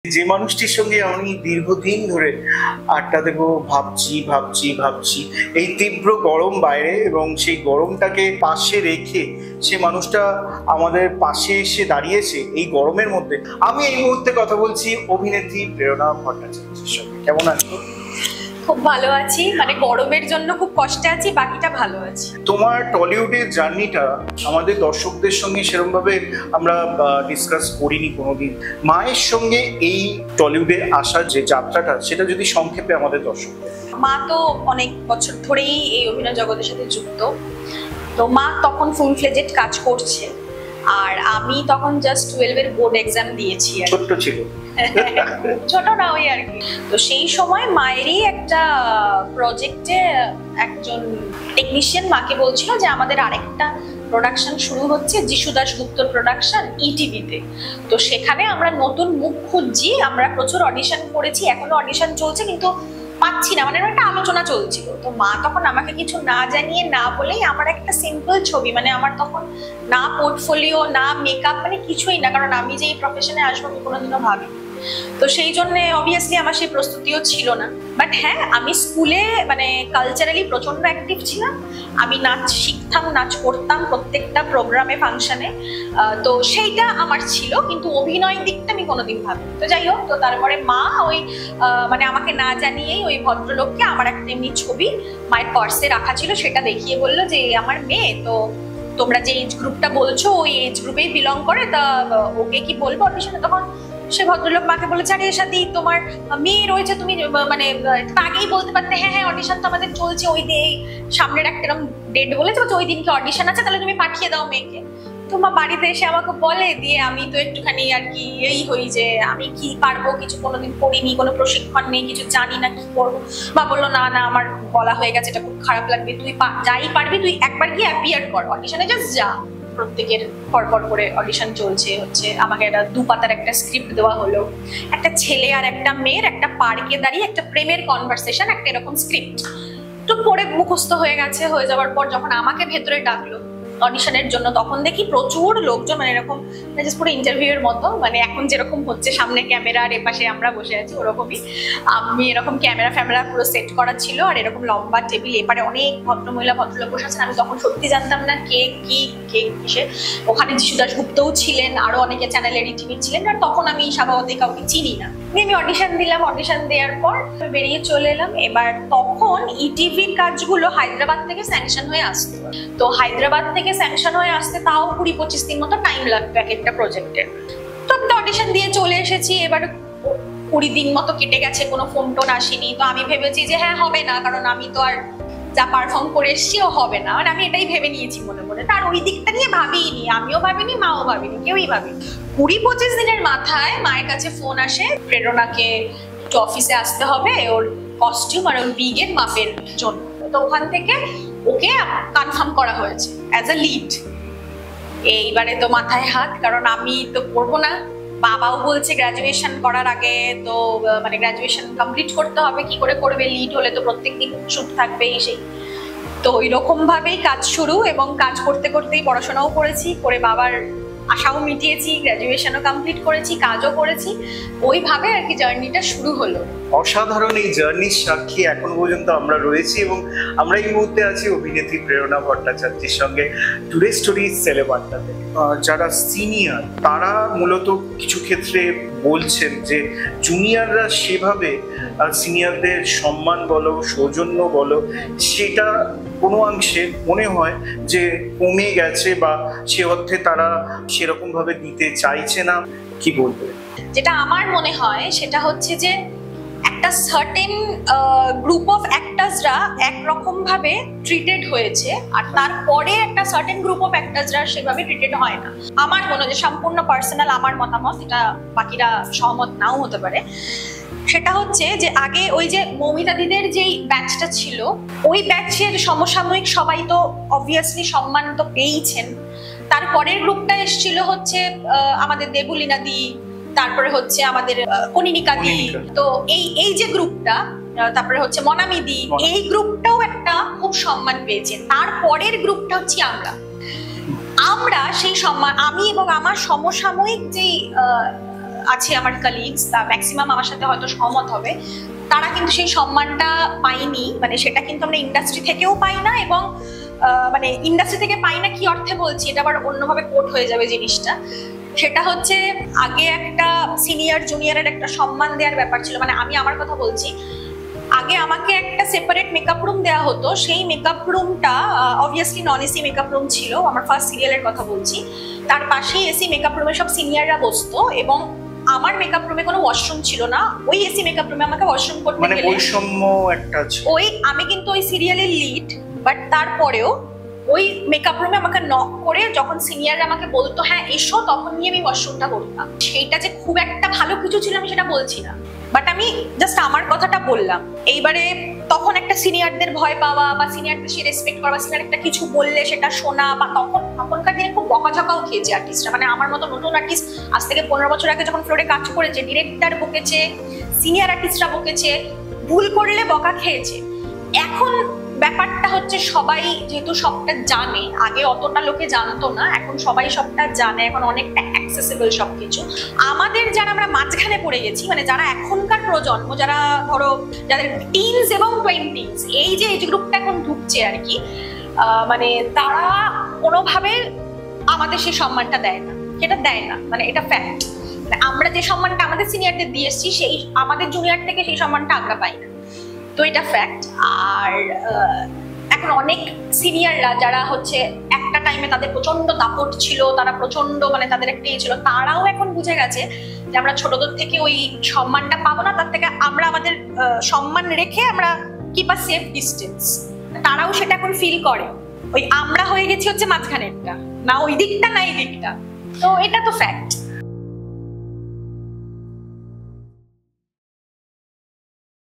যে মানুষটির সঙ্গে আমি দীর্ঘদিন ধরে আড্ডা দেবো ভাবছি এই তীব্র গরম বাইরে, এবং সেই গরমটাকে পাশে রেখে সে মানুষটা আমাদের পাশে এসে দাঁড়িয়েছে এই গরমের মধ্যে। আমি এই মুহূর্তে কথা বলছি অভিনেত্রী প্রেরণা ভট্টাচার্যের সঙ্গে। কেমন আছো? খুব ভালো আছি, মানে গরমের জন্য খুব কষ্টে আছি, বাকিটা ভালো আছি। তোমার টলিউডের জার্নিটা আমাদের দর্শকদের সঙ্গে সেরকম ভাবে আমরা ডিসকাস করিনি কোনোদিন। মায়ের সঙ্গে এই টলিউডে আসার যে যাত্রাটা, সেটা যদি সংক্ষেপে আমাদের দর্শকদের। মা তো অনেক বছর ধরেই এই অভিনয় জগতের সাথে যুক্ত, তো মা তখন ফুল ফ্লেজেড কাজ করছে, আর আমি তখন জাস্ট 12 এর বোর্ড এক্সাম দিয়েছি। ছোট্ট ছিল, ছোট না ওই আর কি। তো সেই সময় মায়েরই একটা প্রজেক্টে একজন টেকনিশিয়ান মাকে বলছিল যে আমাদের আরেকটা প্রোডাকশন শুরু হচ্ছে, যিশু দাশগুপ্তর প্রোডাকশন, ইটিভিতে। তো সেখানে আমরা নতুন মুখ খুঁজছি, আমরা প্রচুর অডিশন করেছি, এখনো অডিশন চলছে, কিন্তু পাচ্ছি না, মানে একটা আলোচনা চলছিল। তো মা তখন আমাকে কিছু না জানিয়ে না বলেই আমার একটা সিম্পল ছবি, মানে আমার তখন না পোর্টফোলিও না মেকআপ, মানে কিছুই না, কারণ আমি যে এই প্রফেশনে আসবো আমি কোনোদিনও ভাবিনি। তো সেই জন্য অবভিয়াসলি আমার সেই প্রস্তুতিও ছিল না। বাট হ্যাঁ, আমি স্কুলে মানে কালচারালি প্রচন্ড অ্যাক্টিভ ছিলাম, আমি নাচ শিখতাম, নাচ করতাম প্রত্যেকটা প্রোগ্রামে, ফাংশনে। তো সেইটা আমার ছিল, কিন্তু অভিনয় দিকটা আমি কোনোদিন ভাবিনি। তো যাই হোক, তো তারপরে মা ওই মানে আমাকে না জানিয়েই ওই ভদ্রলোককে আমার একটা এমনি ছবি মায়ের পার্সে রাখা ছিল, সেটা দেখিয়ে বললো যে আমার মেয়ে, তো তোমরা যে এজ গ্রুপটা বলছো ওই এজ গ্রুপেই বিলং করে, তা ওকে কি বলবো অডিশনে? তখন সে ভদ্রলোক মাকে বলেছে, আরে সাথী তোমার মেয়ে রয়েছে, তুমি মানে আগেই বলতে পারতে, হ্যাঁ হ্যাঁ অডিশন তো আমাদের চলছে, ওই দিন সামনের একটা এরকম ডেট বলেছে, ওই দিনকে অডিশন আছে, তাহলে তুমি পাঠিয়ে দাও মেয়েকে। তো মা বাড়িতে এসে আমাকে বলে, দিয়ে আমি তো একটুখানি আর কি এই হই যে আমি কি পারবো, কিছু কোনোদিন করিনি, কোনো প্রশিক্ষণ নেই, কিছু জানি না কি করবো। মা বললো না না, আমার বলা হয়ে গেছে, এটা খুব খারাপ লাগবে, তুই যাই পারবি তুই একবার গিয়ে অ্যাপিয়ার কর অডিশনে, জাস্ট যা। প্রত্যেকের পরপর করে অডিশন চলছে হচ্ছে, আমাকে একটা 2 পাতার একটা স্ক্রিপ্ট দেওয়া হলো, একটা ছেলে আর একটা মেয়ের একটা পার্কে দাঁড়িয়ে একটা প্রেমের কনভারসেশন, একটা এরকম স্ক্রিপ্ট তো পড়ে মুখস্থ হয়ে গেছে। হয়ে যাওয়ার পর যখন আমাকে ভেতরে ডাকলো অডিশনের জন্য, তখন দেখি প্রচুর লোকজন, মানে এরকম জাস্ট পুরো ইন্টারভিউয়ের মতো, মানে এখন যেরকম হচ্ছে সামনে ক্যামেরা আর এপাশে আমরা বসে আছি, ওরকমই আমি এরকম ক্যামেরা পুরো সেট করা ছিল, আর এরকম লম্বা টেবিল, এপারে অনেক ভদ্রমহিলা ভদ্রলোক বসে আছেন। আমি তখন সত্যি জানতাম না কে কিসে। ওখানে যিশু দাশগুপ্তও ছিলেন, আরো অনেকে চ্যানেলের ইটিভি ছিলেন, আর তখন আমি স্বভাবতই কাউকে চিনি না। আমি অডিশন দিলাম, অডিশন দেওয়ার পর বেরিয়ে চলে এলাম। এবার তখন ইটিভির কাজগুলো হায়দ্রাবাদ থেকে স্যাংশন হয়ে আসতো, তো হায়দ্রাবাদ থেকে স্যাংশন হয়ে আসতে তাও 20-25 দিন মতো টাইম লাগতো এক একটা প্রজেক্টের। তো অডিশন দিয়ে চলে এসেছি, এবার 20 দিন মতো কেটে গেছে, কোনো ফোন টোন আসেনি। তো আমি ভেবেছি যে হ্যাঁ হবে না, কারণ আমি তো আর যা পারফর্ম করে এসছি ও হবে না, মানে আমি এটাই ভেবে নিয়েছি মনে মনে। তার ওই দিকটা নিয়ে ভাবিনি, আমিও ভাবিনি, মাও ভাবিনি, কেউই ভাবিনি। 20-25 দিনের মাথায় মায়ের কাছে ফোন আসে, প্রেরণাকে একটু অফিসে আসতে হবে ওর কস্টিউম আর ওর উইগের মাপের জন্য। তো ওখান থেকে ওকে কনফার্ম করা হয়েছে অ্যাজ আ লিড। এইবারে তো মাথায় হাত, কারণ আমি তো করবো না। বাবাও বলছে গ্রাজুয়েশন করার আগে তো মানে গ্রাজুয়েশন কমপ্লিট করতে হবে, কি করে করবে, লিড হলে তো প্রত্যেকদিন শুট থাকবে সেই। তো ওই রকম ভাবেই কাজ শুরু, এবং কাজ করতে করতেই পড়াশোনাও করেছি, করে বাবার আশাও মিটিয়েছি, গ্রাজুয়েশনও কমপ্লিট করেছি, কাজও করেছি, ওইভাবে আর কি জার্নিটা শুরু হলো। অসাধারণ এই জার্নির সাক্ষী এখন পর্যন্ত আমরা রয়েছি, এবং আমরা এই মুহূর্তে আছি অভিনেত্রী প্রেরণা ভট্টাচার্যের সঙ্গে টুডে স্টোরি সেলেবারটাতে। যারা সিনিয়র তারা মূলত কিছু ক্ষেত্রে বলছেন যে জুনিয়ররা সেভাবে সিনিয়রদের সম্মান বলো, সৌজন্য বলো, সেটা কোনো অংশে মনে হয় যে কমে গেছে, বা সে অর্থে তারা সেরকম ভাবে দিতে চাইছে না। কি বলবে? যেটা আমার মনে হয় সেটা হচ্ছে যে একটা সার্টেন গ্রুপ অফ অ্যাক্টার্সরা একরকম ভাবে ট্রিটেড হয়েছে, আর তারপরে একটা সার্টেন গ্রুপ অফ অ্যাক্টার্সরা সেভাবে ট্রিটেড হয় না। আমার মনে হয়, সম্পূর্ণ পার্সোনাল আমার মতামত, এটা বাকিরা সহমত নাও হতে পারে। সেটা হচ্ছে যে আগে ওই যে মৌমিতা দিদের যেই ব্যাচটা ছিল, ওই ব্যাচের সমসাময়িক সবাই তো অবভিয়াসলি সম্মান তো পেয়েছেন। তারপরের গ্রুপটা এসেছিল হচ্ছে আমাদের দেবুলিনা দি, তারপরে হচ্ছে আমাদের কনিনিকা দি, তো এই যে গ্রুপটা, তারপরে হচ্ছে মনামি দি, এই গ্রুপটাও একটা খুব সম্মান পেয়েছে। তারপরের গ্রুপটা হচ্ছে আমরা সেই সম্মান, আমি এবং আমার সমসাময়িক যেই আছে আমার কালিগস, তা ম্যাক্সিমাম আমার সাথে হয়তো সহমত হবে, তারা কিন্তু সেই সম্মানটা পায়নি। মানে সেটা কিন্তু আমরা ইন্ডাস্ট্রি থেকেও পাই না, এবং মানে ইন্ডাস্ট্রি থেকে পাই না কি অর্থে বলছি, এটা আবার অন্যভাবে কোট হয়ে যাবে জিনিসটা। সেটা হচ্ছে আগে একটা সিনিয়র জুনিয়রের একটা সম্মান দেওয়ার ব্যাপার ছিল। মানে আমি আমার কথা বলছি, আগে আমাকে একটা সেপারেট মেকআপ রুম দেওয়া হতো। সেই মেকআপ রুমটা obviously non AC makeup room ছিল, আমার ফার্স্ট সিরিয়ালের কথা বলছি। তার পাশেই এসি মেকআপ রুমে সব সিনিয়ররা বসতো, এবং আমার মেকআপ রুমে কোনো ওয়াশরুম ছিল না। ওই এসি মেকআপ রুমে আমাকে ওয়াশরুম করতে মানে গেলে বৈষম্য একটা ছিল। ওই আমি কিন্তু ওই সিরিয়ালের লিড, বাট তারপরেও ওই মেকআপ রুমে আমাকে নক করে যখন সিনিয়ররা আমাকে বলতো হ্যাঁ এসো, তখন নিয়ে আমি ওয়াশরুমটা করতাম। সেইটা যে খুব একটা ভালো কিছু ছিল আমি সেটা বলছি না, বাট আমি জাস্ট আমার কথাটা বললাম। এইবারে তখন একটা সিনিয়রদের ভয় পাওয়া বা সিনিয়রদের সে রেসপেক্ট করা বা সিনিয়র একটা কিছু বললে সেটা শোনা, বা তখনকার দিনে খুব বকাঝকাও খেয়েছে আর্টিস্টরা। মানে আমার মতো নতুন আর্টিস্ট আজ থেকে 15 বছর আগে যখন ফ্লোরে কাজ করেছে, ডিরেক্টর বকেছে, সিনিয়র আর্টিস্টরা বকেছে, ভুল করলে বকা খেয়েছে। এখন ব্যাপারটা হচ্ছে সবাই যেহেতু সবটা জানে, আগে অতটা লোকে জানতো না, এখন সবাই সবটা জানে, এখন অনেকটা অ্যাক্সেসিবল সবকিছু। আমাদের যারা আমরা মাঝখানে পড়ে গেছি, মানে যারা এখনকার প্রজন্ম, যারা ধরো যাদের টিনস এবং 20s, এই যে এজ গ্রুপটা এখন ঢুকছে আর কি, মানে তারা কোনোভাবে আমাদের সেই সম্মানটা দেয় না, সেটা দেয় না, মানে এটা ফ্যাক্ট। মানে আমরা যে সম্মানটা আমাদের সিনিয়রদের দিয়ে এসেছি, সেই আমাদের জুনিয়র থেকে সেই সম্মানটা আমরা পাই না, তো এটা ফ্যাক্ট। আর এখন অনেক সিনিয়ররা যারা হচ্ছে একটা টাইমে তাদের প্রচন্ড দাপট ছিল, তারা প্রচন্ড মানে তাদের একটা ইয়ে ছিল, তারাও এখন বুঝে গেছে যে আমরা ছোটদের থেকে ওই সম্মানটা পাবো না, তার থেকে আমরা আমাদের সম্মান রেখে আমরা কিপ আ সেফ ডিস্টেন্স। তারাও সেটা এখন ফিল করে, ওই আমরা হয়ে গেছি হচ্ছে মাঝখানেরটা, না ওই দিকটা না এই দিকটা, তো এটা তো ফ্যাক্ট।